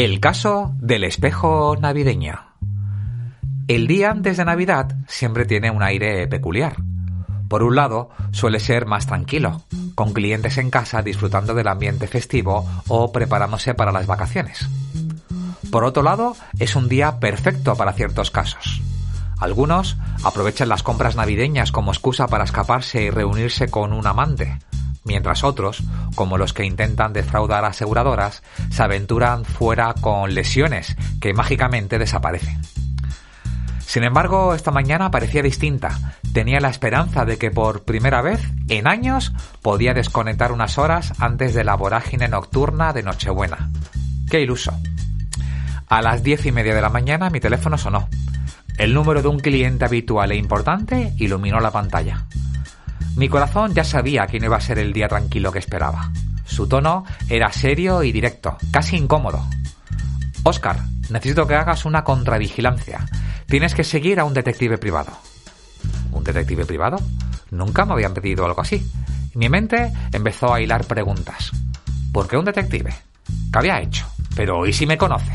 El caso del espejo navideño. El día antes de Navidad siempre tiene un aire peculiar. Por un lado, suele ser más tranquilo, con clientes en casa disfrutando del ambiente festivo o preparándose para las vacaciones. Por otro lado, es un día perfecto para ciertos casos. Algunos aprovechan las compras navideñas como excusa para escaparse y reunirse con un amante, mientras otros, como los que intentan defraudar aseguradoras, se aventuran fuera con lesiones que mágicamente desaparecen. Sin embargo, esta mañana parecía distinta. Tenía la esperanza de que por primera vez en años podía desconectar unas horas antes de la vorágine nocturna de Nochebuena. ¡Qué iluso! A las 10:30 de la mañana mi teléfono sonó. El número de un cliente habitual e importante iluminó la pantalla. Mi corazón ya sabía que no iba a ser el día tranquilo que esperaba. Su tono era serio y directo, casi incómodo. «Óscar, necesito que hagas una contravigilancia. Tienes que seguir a un detective privado». ¿Un detective privado? Nunca me habían pedido algo así. Mi mente empezó a hilar preguntas. ¿Por qué un detective? ¿Qué había hecho? ¿Pero y si me conoce?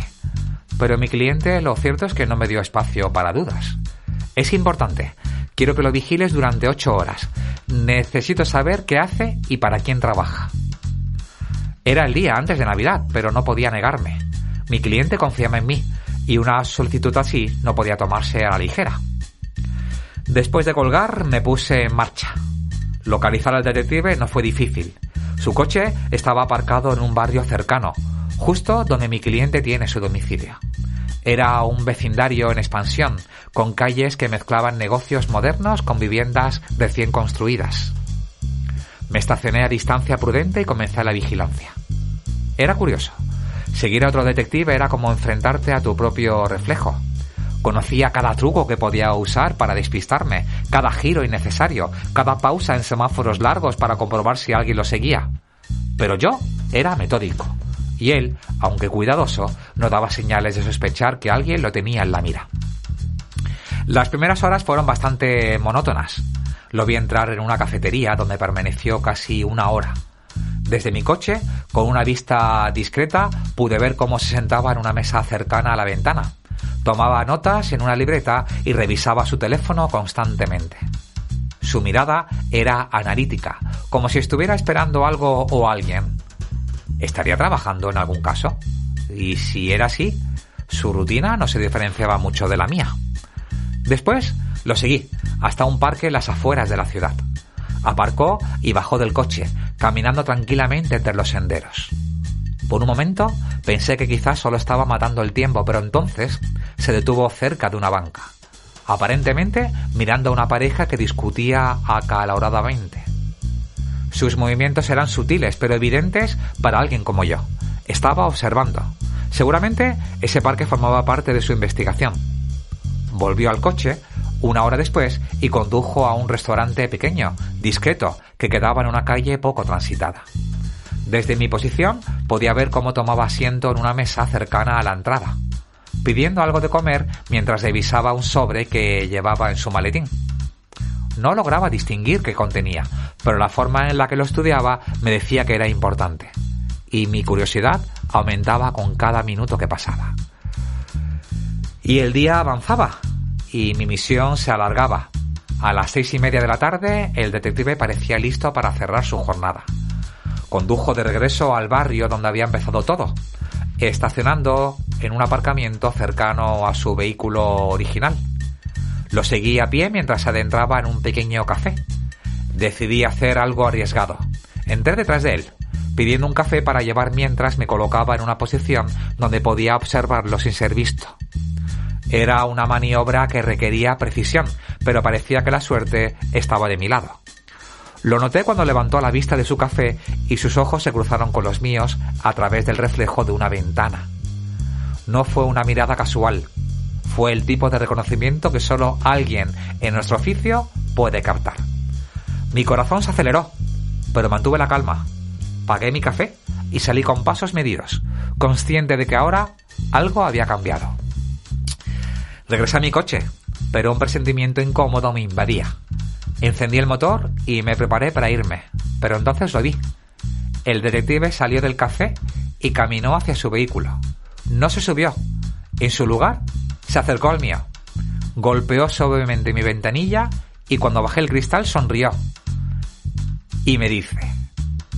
Pero mi cliente, lo cierto es que no me dio espacio para dudas. «Es importante. Quiero que lo vigiles durante 8 horas. Necesito saber qué hace y para quién trabaja». Era el día antes de Navidad, pero no podía negarme. Mi cliente confiaba en mí, y una solicitud así no podía tomarse a la ligera. Después de colgar, me puse en marcha. Localizar al detective no fue difícil. Su coche estaba aparcado en un barrio cercano, justo donde mi cliente tiene su domicilio. Era un vecindario en expansión, con calles que mezclaban negocios modernos con viviendas recién construidas. Me estacioné a distancia prudente y comencé la vigilancia. Era curioso. Seguir a otro detective era como enfrentarte a tu propio reflejo. Conocía cada truco que podía usar para despistarme, cada giro innecesario, cada pausa en semáforos largos para comprobar si alguien lo seguía. Pero yo era metódico. Y él, aunque cuidadoso, no daba señales de sospechar que alguien lo tenía en la mira. Las primeras horas fueron bastante monótonas. Lo vi entrar en una cafetería donde permaneció casi 1 hora. Desde mi coche, con una vista discreta, pude ver cómo se sentaba en una mesa cercana a la ventana. Tomaba notas en una libreta y revisaba su teléfono constantemente. Su mirada era analítica, como si estuviera esperando algo o alguien. ¿Estaría trabajando en algún caso? Y si era así, su rutina no se diferenciaba mucho de la mía. Después lo seguí hasta un parque en las afueras de la ciudad. Aparcó y bajó del coche, caminando tranquilamente entre los senderos. Por un momento pensé que quizás solo estaba matando el tiempo, pero entonces se detuvo cerca de una banca, aparentemente mirando a una pareja que discutía acaloradamente. Sus movimientos eran sutiles, pero evidentes para alguien como yo. Estaba observando. Seguramente ese parque formaba parte de su investigación. Volvió al coche 1 hora después y condujo a un restaurante pequeño, discreto, que quedaba en una calle poco transitada. Desde mi posición podía ver cómo tomaba asiento en una mesa cercana a la entrada, pidiendo algo de comer mientras revisaba un sobre que llevaba en su maletín. No lograba distinguir qué contenía, pero la forma en la que lo estudiaba me decía que era importante, y mi curiosidad aumentaba con cada minuto que pasaba. Y el día avanzaba, y mi misión se alargaba. A las 6:30 de la tarde, el detective parecía listo para cerrar su jornada. Condujo de regreso al barrio donde había empezado todo, estacionando en un aparcamiento cercano a su vehículo original. Lo seguí a pie mientras se adentraba en un pequeño café. Decidí hacer algo arriesgado. Entré detrás de él, pidiendo un café para llevar mientras me colocaba en una posición donde podía observarlo sin ser visto. Era una maniobra que requería precisión, pero parecía que la suerte estaba de mi lado. Lo noté cuando levantó la vista de su café y sus ojos se cruzaron con los míos a través del reflejo de una ventana. No fue una mirada casual. Fue el tipo de reconocimiento que solo alguien en nuestro oficio puede captar. Mi corazón se aceleró, pero mantuve la calma. Pagué mi café y salí con pasos medidos, consciente de que ahora algo había cambiado. Regresé a mi coche, pero un presentimiento incómodo me invadía. Encendí el motor y me preparé para irme, pero entonces lo vi. El detective salió del café y caminó hacia su vehículo, No se subió. En su lugar, se acercó al mío. Golpeó suavemente mi ventanilla y cuando bajé el cristal sonrió. Y me dice: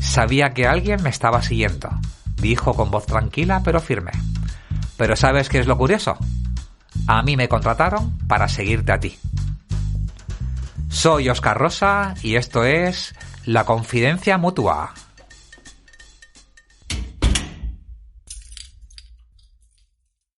sabía que alguien me estaba siguiendo, dijo con voz tranquila pero firme. Pero ¿sabes qué es lo curioso? A mí me contrataron para seguirte a ti. Soy Óscar Rosa y esto es La Confidencia Mutua.